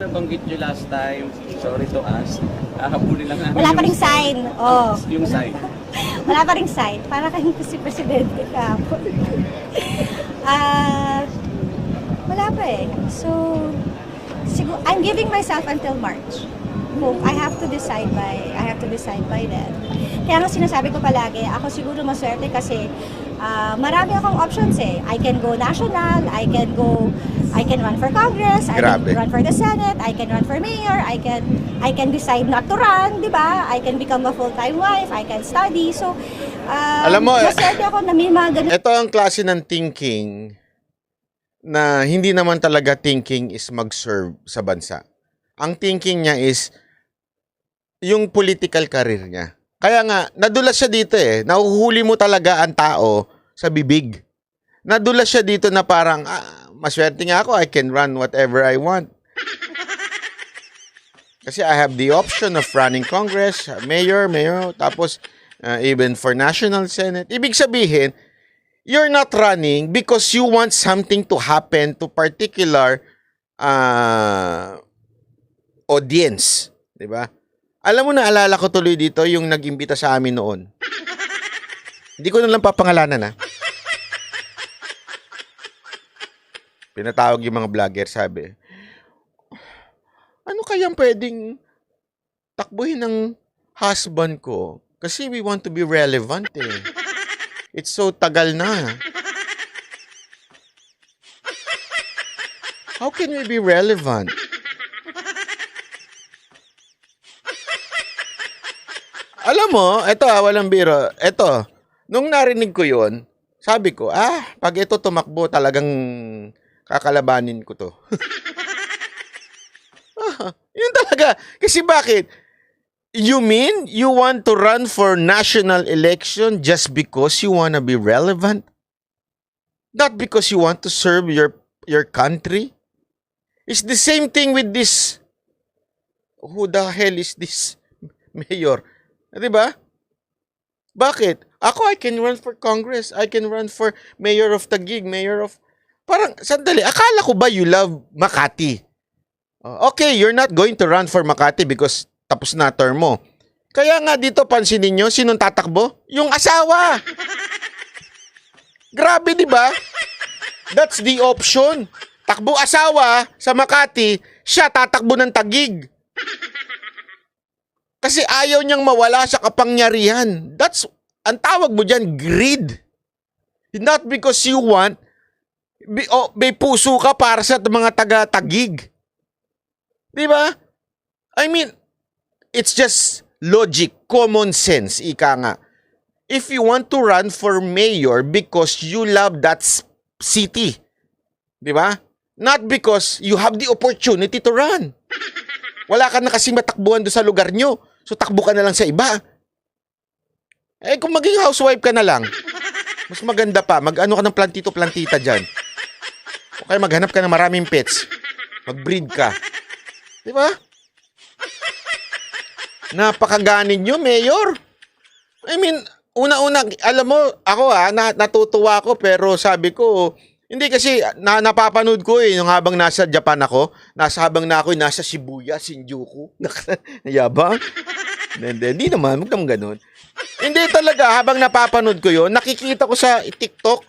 Nabanggit nyo last time, sorry to ask, hahabulin lang namin Wala pa ring sign. Oh. yung sign. Wala pa ring sign. Para kayong si Presidente kahapon. Wala pa eh. So, I'm giving myself until March. I have to decide by then. Kaya nga sinasabi ko palagi, ako siguro maswerte kasi marami akong options eh. I can go national, I can run for Congress, I can run for the Senate, I can run for mayor, I can decide not to run, di ba? I can become a full-time wife, I can study. So, alam mo, maswerte ako na may mga ganun. ito ang klase ng thinking na hindi naman talaga thinking is mag-serve sa bansa. Ang thinking niya is yung political career niya. Kaya nga, nadulas siya dito eh. Nahuhuli mo talaga ang tao sa bibig. Nadulas siya dito na parang, maswerte nga ako, I can run whatever I want. Kasi I have the option of running Congress, mayor, tapos even for National Senate. Ibig sabihin, you're not running because you want something to happen to particular audience. Diba? Alam mo, naalala ko tuloy dito yung nag-imbita sa amin noon. Hindi ko na lang papangalanan, ha? Pinatawag yung mga vlogger, sabi, ano kayang pwedeng takbuhin ng husband ko? Kasi we want to be relevant, eh. It's so tagal na. How can we be relevant? Alam mo, eto walang biro. Eto, nung narinig ko yun, sabi ko, pag ito tumakbo, talagang kakalabanin ko to. Yun talaga. Kasi bakit? You mean you want to run for national election just because you want to be relevant? Not because you want to serve your country? It's the same thing with this. Who the hell is this mayor? Diba? Bakit? Ako, I can run for Congress. I can run for mayor of Taguig, mayor of... Parang, sandali, akala ko ba you love Makati? Okay, you're not going to run for Makati because tapos na term mo. Kaya nga dito, pansinin nyo, sinong tatakbo? Yung asawa! Grabe, di ba? That's the option. Takbo asawa sa Makati, siya tatakbo ng Taguig. Kasi ayaw niyang mawala sa kapangyarihan. That's, ang tawag mo dyan, greed. Not because you want, may puso ka para sa mga taga-Taguig. Di ba? I mean, it's just logic, common sense, ika nga. If you want to run for mayor because you love that city, di ba? Not because you have the opportunity to run. Wala ka na kasi matakbuhan doon sa lugar nyo. So, takbo ka na lang sa iba. Eh, kung maging housewife ka na lang, mas maganda pa. Mag-ano ka ng plantito-plantita dyan. O kaya maghanap ka ng maraming pets. Mag-breed ka. Di ba? Napakaganin nyo, Mayor. I mean, una-una, alam mo, ako natutuwa ako, pero sabi ko, hindi kasi napapanood ko nung habang nasa Japan ako, habang nasa Shibuya, Shinjuku. Yabang. Hindi naman, huwag naman ganun. Hindi talaga, habang napapanood ko yun, nakikita ko sa TikTok,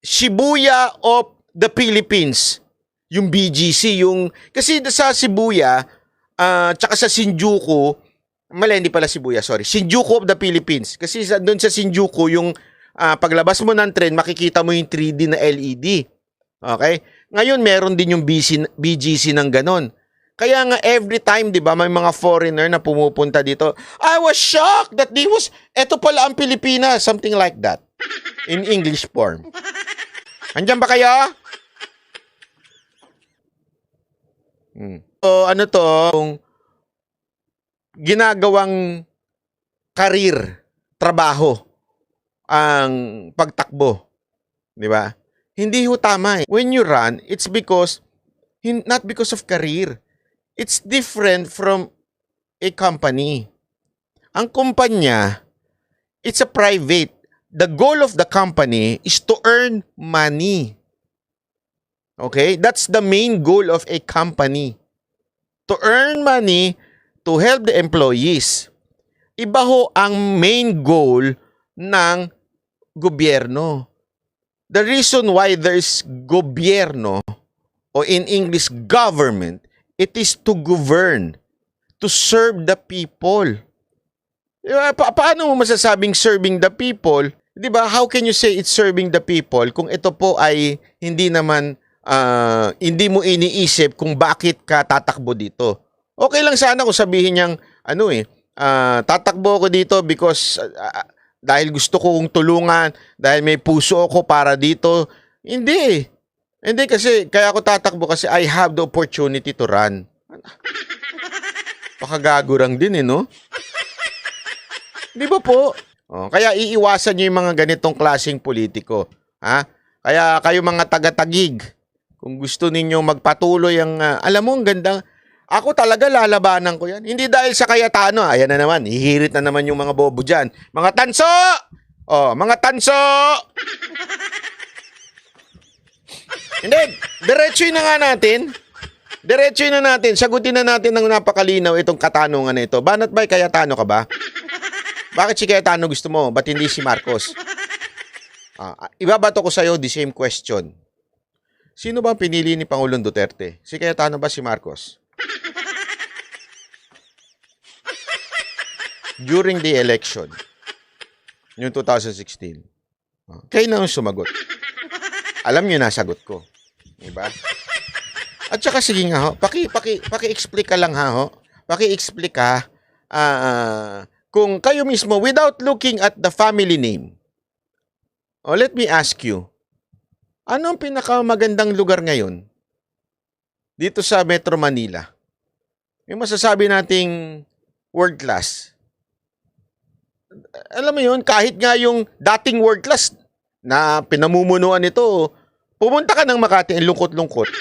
Shibuya of the Philippines. Yung BGC, kasi sa Shibuya, tsaka sa Shinjuku, hindi pala Shibuya, sorry. Shinjuku of the Philippines. Kasi doon sa Shinjuku, yung paglabas mo ng train, makikita mo yung 3D na LED. Okay? Ngayon, meron din yung BGC ng ganon. Kaya nga, every time, di ba, may mga foreigner na pumupunta dito, I was shocked that eto pala ang Pilipinas. Something like that. In English form. Andiyan ba kayo? So, ano to, ginagawang karir, trabaho, ang pagtakbo. Di ba? Hindi ho tama eh. When you run, it's because, not because of career. It's different from a company. Ang kumpanya, it's a private. The goal of the company is to earn money. Okay? That's the main goal of a company. to earn money to help the employees. Iba ho ang main goal ng gobyerno. The reason why there's gobyerno, o in English, government, it is to govern, to serve the people. Paano mo masasabing serving the people? Di ba? How can you say it's serving the people kung ito po ay hindi naman, hindi mo iniisip kung bakit ka tatakbo dito? Okay lang sana kung sabihin niyang, tatakbo ako dito because dahil gusto kong tulungan, dahil may puso ako para dito. Hindi. Hindi kasi, kaya ako tatakbo kasi I have the opportunity to run. Pakagagurang din no? Di ba po? Kaya iiwasan nyo yung mga ganitong klaseng politiko. Ha? Kaya kayo mga taga-Taguig, kung gusto ninyo magpatuloy ang, alam mo, ang ganda. Ako talaga lalabanan ko yan. Hindi dahil sa Cayetano. Ayan na naman. Hihirit na naman yung mga bobo dyan. Mga tanso! Mga tanso! Hindi. Diretsuin na nga natin. Diretsuin na natin. Sagutin na natin ng napakalinaw itong katanungan na ito. Banat ba Cayetano ka ba? Bakit si Cayetano gusto mo? Ba't hindi si Marcos? Ibabato ko sa'yo the same question. Sino ba pinili ni Pangulong Duterte? Si Cayetano ba si Marcos? During the election, yung 2016, kayo na yung sumagot. Alam nyo na sagot ko. Diba? At saka sige nga ho, paki-explic ka lang ha ho. Paki-explic ka kung kayo mismo, without looking at the family name. Let me ask you, ano ang pinakamagandang lugar ngayon dito sa Metro Manila? Yung masasabi nating world class. Alam mo yun, kahit nga yung dating world class na pinamumunuan nito, pumunta ka ng Makati, lungkot-lungkot.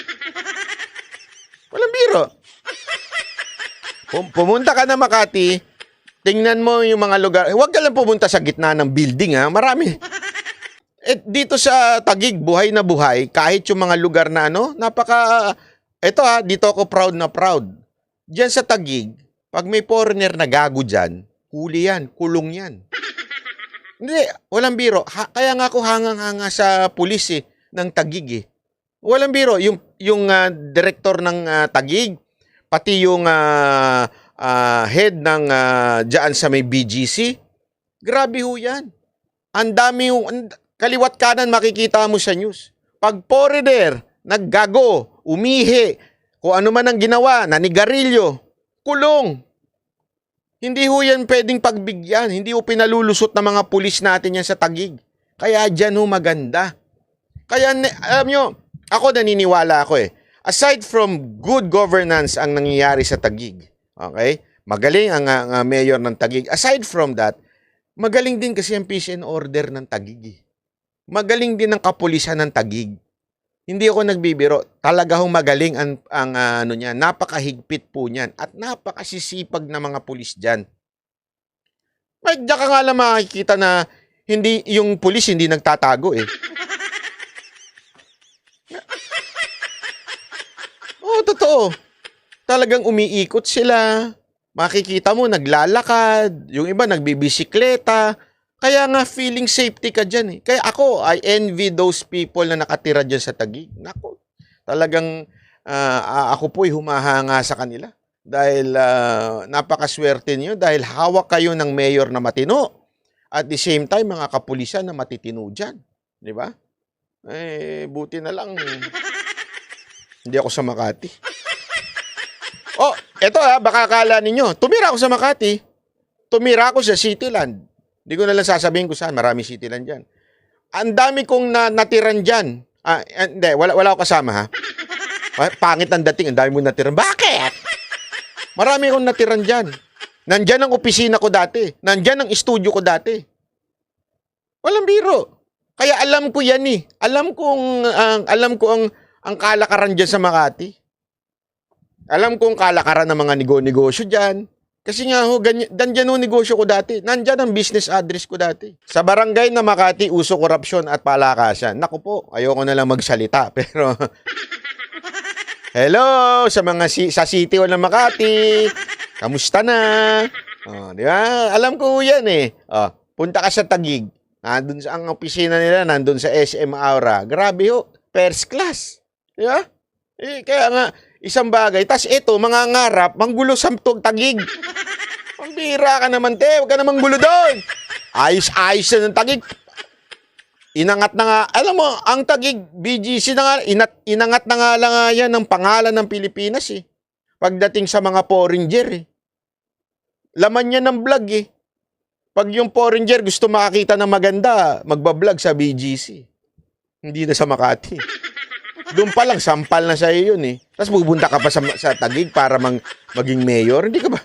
Walang biro. Pumunta ka ng Makati, tingnan mo yung mga lugar. Huwag ka lang pumunta sa gitna ng building, ha? Marami. Dito sa Taguig, buhay na buhay, kahit yung mga lugar na ito dito ako proud na proud. Diyan sa Taguig, pag may foreigner na gago dyan, huli yan, kulong yan. Hindi, walang biro. Kaya nga ako hangang-hanga sa pulis ng Taguig Walang biro. Yung director ng Taguig, pati yung head ng dyan sa may BGC, grabe ho yan. Ang dami kaliwat kanan makikita mo sa news. Pag foreigner, naggago, umihi, kung ano man ang ginawa, nanigarilyo, kulong. Hindi ho yan pwedeng pagbigyan. Hindi ho pinalulusot ng mga pulis natin yan sa Taguig. Kaya dyan ho maganda. Kaya, alam nyo, ako naniniwala ako Aside from good governance ang nangyayari sa Taguig, okay? Magaling ang mayor ng Taguig. Aside from that, magaling din kasi ang peace and order ng Taguig. Magaling din ang kapulisan ng Taguig. Hindi ako nagbibiro. Talaga hong magaling ang niya. Napakahigpit po niyan. At napakasisipag na mga pulis dyan. Diyan ka nga lang makikita na yung pulis hindi nagtatago Totoo. Talagang umiikot sila. Makikita mo, naglalakad. Yung iba, nagbibisikleta. Kaya nga, feeling safety ka dyan Kaya ako, I envy those people na nakatira dyan sa Taguig. Nako, talagang ako po'y humahanga sa kanila. Dahil napakaswerte niyo. Dahil hawak kayo ng mayor na matino. At the same time, mga kapulisan na matitino dyan. Di ba? Buti na lang. Hindi ako sa Makati. Eto baka akala ninyo, tumira ako sa Makati. Tumira ako sa Cityland. Hindi ko na lang sasabihin ko saan, marami Cityland dyan. Ang dami kong natiran dyan. Hindi, wala ako kasama ha. Pangit ang dating, ang dami mong natiran. Bakit? Marami akong natiran dyan. Nandyan ang opisina ko dati. Nandyan ang studio ko dati. Walang biro. Kaya alam ko yan Alam ko ang kalakaran dyan sa Makati. Alam ko ang kalakaran ng mga negosyo dyan. Kasi nga dandyan negosyo ko dati. Nandyan ang business address ko dati. Sa barangay na Makati, uso korupsyon at palakasan. Naku po, ayoko na lang magsalita. Pero Hello sa mga sa City Hall ng Makati. Kamusta na? Oh, di ba? Alam ko 'yan eh. Oh, punta ka sa Taguig. Nandun sa ang opisina nila, nandun sa SM Aura. Grabe ho, first class. Di ba? Kaya nga, isang bagay. Tas ito, mga ngarap, manggulo sa Taguig. Pambira ka naman, te. Huwag ka namang gulo doon. Ayos-ayos na ng Taguig. Inangat na nga, alam mo, ang Taguig, BGC na nga, inangat na nga lang nga yan ng pangalan ng Pilipinas eh. Pagdating sa mga foreigner eh. Laman niya ng vlog eh. Pag yung foreigner gusto makakita ng maganda, magbablog sa BGC. Hindi na sa Makati. Doon pa lang, sampal na sa'yo yun eh. Tapos pupunta ka pa sa Taguig para maging mayor. Hindi ka ba?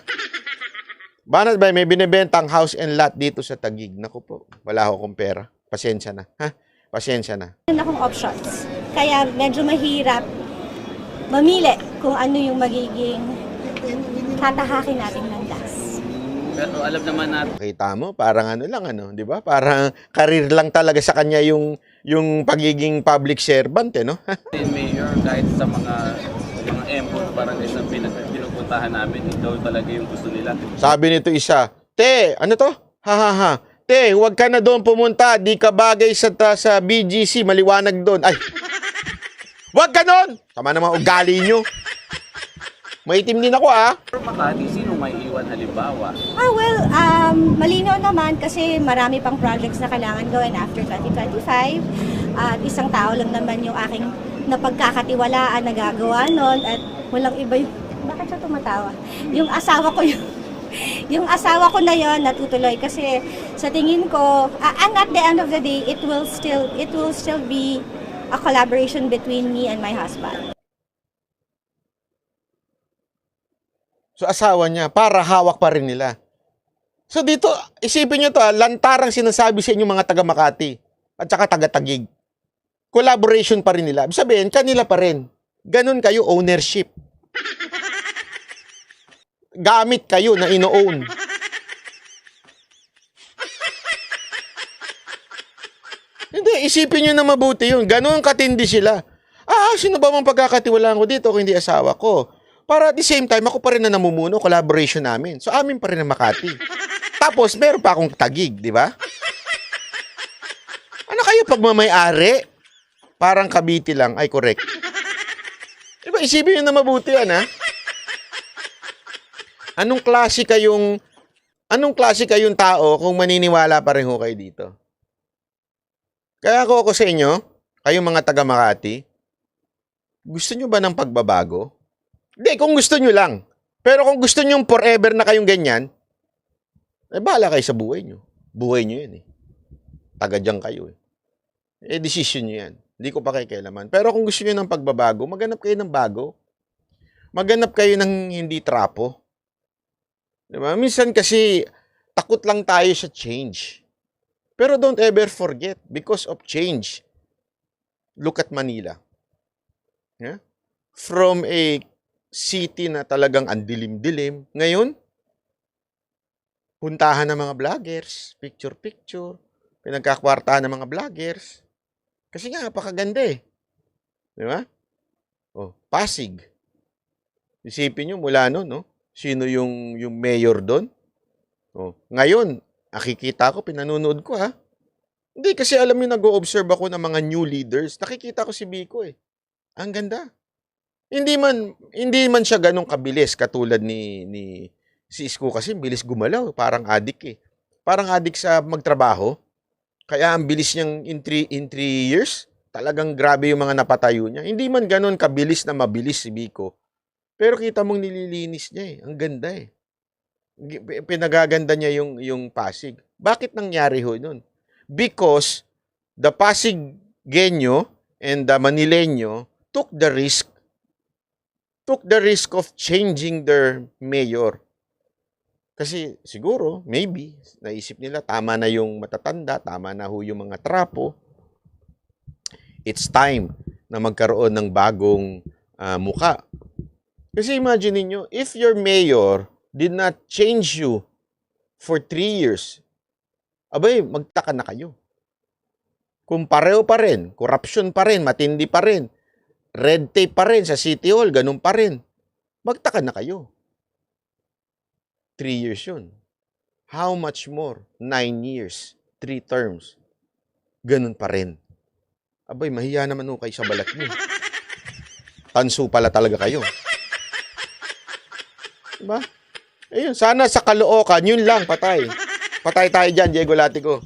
Banat ba, may binibentang house and lot dito sa Taguig. Naku po, wala akong pera. Pasensya na. Ha? Pasensya na. Meron akong options. Kaya medyo mahirap mamili kung ano yung magiging tatahakin nating landas. Pero alam naman natin, Kita mo, parang ano lang, ano, di ba? Parang karir lang talaga sa kanya yung pagiging public servant, eh, no? Mayor, kahit sa mga employees, parang isang pinupuntahan namin, ikaw talaga yung gusto nila. Sabi nito isa, te, ano to? Ha. Te, huwag ka na doon pumunta. Di ka bagay sa BGC. Maliwanag doon. Ay, huwag ka doon! Tama naman ugali nyo. Maitim din ako, ah. Pero Makati, sino may iwan halimbawa? Well, malinaw naman kasi marami pang projects na kailangan gawin after 2025. At isang tao lang naman yung aking napagkakatiwalaan na gagawa nun. At walang iba yung... Bakit siya tumatawa? Yung asawa ko yung asawa ko na yon natutuloy kasi sa tingin ko, and at the end of the day, it will still be a collaboration between me and my husband. So, asawa niya, para hawak pa rin nila. So, dito, isipin nyo to, lantarang sinasabi sa inyo mga taga Makati at saka taga Taguig. Collaboration pa rin nila. Ibig sabihin, kanila pa rin. Ganun kayo, ownership. Gamit kayo na ino-own. Hindi, isipin nyo na mabuti yun. Ganun katindi sila. Sino ba mong pagkakatiwalaan ko dito kung hindi asawa ko? Para at the same time, ako pa rin na namumuno, collaboration namin. So, amin pa rin ang Makati. Tapos, meron pa akong Taguig, di ba? Ano kayo pag mamay-ari? Parang Cavite lang. Ay, correct. Diba, isipin nyo na mabuti yan, ha? Anong klase kayong tao kung maniniwala pa rin ho kayo dito? Kaya ako sa inyo, kayong mga taga Makati, gusto nyo ba ng pagbabago? Hindi, kung gusto nyo lang. Pero kung gusto nyo forever na kayong ganyan, bahala kayo sa buhay nyo. Buhay nyo yun eh. Taga dyan kayo eh. Decision nyo yan. Hindi ko pa kikialaman. Pero kung gusto nyo ng pagbabago, maghanap kayo ng bago. Maghanap kayo ng hindi trapo. Diba? Minsan kasi, takot lang tayo sa change. Pero don't ever forget, because of change, look at Manila. Yeah? From a city na talagang andilim-dilim, ngayon, puntahan ng mga vloggers, picture-picture, pinagkakwartahan ng mga vloggers. Kasi nga, napakaganda eh. Di ba? Pasig. Isipin nyo mula nun, no? Sino yung mayor doon? Ngayon, nakikita ko, pinanunood ko ha. Hindi, kasi alam nyo, nag-o-observe ako ng mga new leaders. Nakikita ko si Biko eh. Ang ganda. Hindi man siya ganong kabilis katulad ni si Isko kasi bilis gumalaw, parang adik eh. Parang adik sa magtrabaho. Kaya ang bilis niyang in 3 years, talagang grabe yung mga napatayo niya. Hindi man ganon kabilis na mabilis si Biko. Pero kita mong nililinis niya eh. Ang ganda eh. Pinagaganda niya yung Pasig. Bakit nangyari ho nun? Because the Pasigueño and the Manileño took the risk of changing their mayor. Kasi siguro, maybe, naisip nila, tama na yung matatanda, tama na ho yung mga trapo. It's time na magkaroon ng bagong muka. Kasi imagine niyo, if your mayor did not change you for 3 years, abay, magtaka na kayo. Kung pareho pa rin, corruption pa rin, matindi pa rin, Red tape pa rin sa City Hall, ganun pa rin. Magtaka na kayo. 3 years yun. How much more? 9 years. 3 terms. Ganun pa rin. Abay, mahiya naman kayo sa balat niyo. Tanso pala talaga kayo. Diba? Ayun, sana sa Caloocan, yun lang, patay. Patay tayo dyan, Diego Latigo.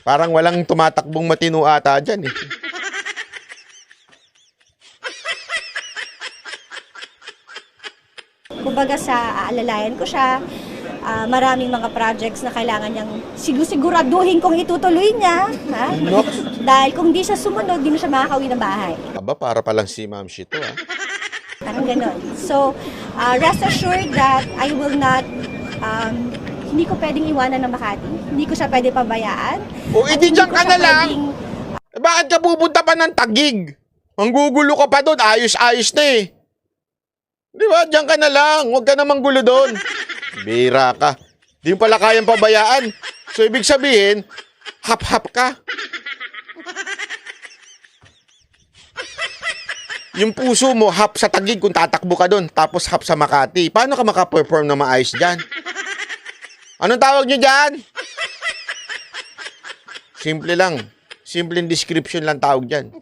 Parang walang tumatakbong matino ata dyan eh. Kumbaga sa aalalayan ko siya, maraming mga projects na kailangan niyang siguraduhin kung itutuloy niya. Ha? Dahil kung di siya sumunod, di na siya makakauwi ng bahay. Aba, para palang si Ma'am Shito, ah. Parang ganon. So, rest assured that I will not, hindi ko pwedeng iwanan ng Makati. Hindi ko siya pwede pabayaan. O, At edi hindi dyan ko ka siya na lang. pwedeng- Bakit ka pupunta pa ng Tagig? Manggugulo ka pa doon, ayos-ayos na eh. Di ba? Diyan ka na lang. Huwag ka namang gulo doon. Bira ka. Di mo pala kayang pabayaan. So, ibig sabihin, hap-hap ka. Yung puso mo, hap sa Tagig kung tatakbo ka doon, tapos hap sa Makati. Paano ka makaperform na maayos dyan? Anong tawag nyo dyan? Simple lang. Simple description lang tawag dyan.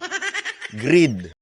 Greed.